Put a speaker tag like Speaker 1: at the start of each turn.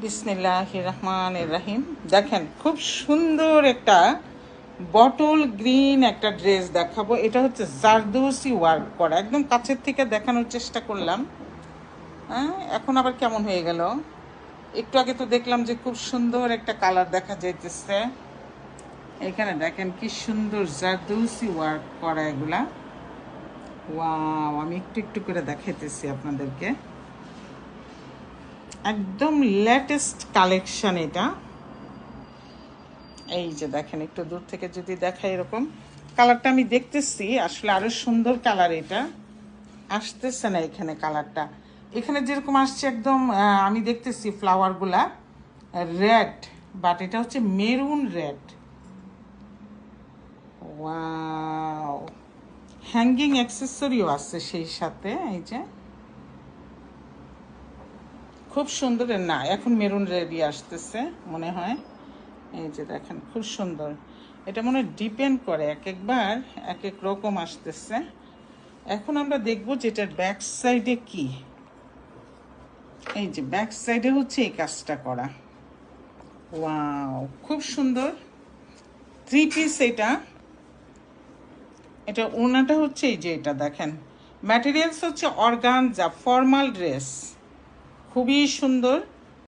Speaker 1: বিসমিল্লাহির রহমানির রহিম। দেখেন খুব সুন্দর একটা বটল গ্রিন একটা ড্রেস দেখাবো। এটা হচ্ছে জারদৌসি ওয়ার্ক করা, একদম কাছের থেকে দেখানোর চেষ্টা করলাম। হ্যাঁ, এখন আবার কেমন হয়ে গেল? একটু আগে তো দেখলাম যে খুব সুন্দর একটা কালার দেখা যাইতেছে। এখানে দেখেন কি সুন্দর জারদৌসি ওয়ার্ক করা এগুলা। ওয়াও, আমি একটু একটু করে দেখাইতেছি আপনাদেরকে। একদম লেটেস্ট কালেকশন এটা। এই যে দেখেন, একটু দূর থেকে যদি দেখাই, এরকম কালারটা আমি দেখতেছি, আসলে আরো সুন্দর কালার এটা আসতেছে না এখানে কালারটা। এখানে যেরকম আসছে একদম আমি দেখতেছি ফ্লাওয়ারগুলা রেড, বাট এটা হচ্ছে মেরুন রেড। ওয়াও, হ্যাঙ্গিং অ্যাক্সেসরিও আছে সেই সাথে। এই যে খুব সুন্দর। না, এখন মেরুন রেডই আসতেছে মনে হয়। এই যে দেখেন খুব সুন্দর। এটা মনে হয় ডিপেন্ড করে, এক একবার এক এক রকম আসতেছে। এখন আমরা দেখব যে এটার ব্যাক সাইডে কি। এই যে ব্যাক সাইডে হচ্ছে এই কাজটা করা। ওয়াও, খুব সুন্দর থ্রি পিস এটা। এটা ওনাটা হচ্ছে এই যে এটা দেখেন, ম্যাটেরিয়ালস হচ্ছে অর্গানজা ফর্মাল ড্রেস, খুবই সুন্দর।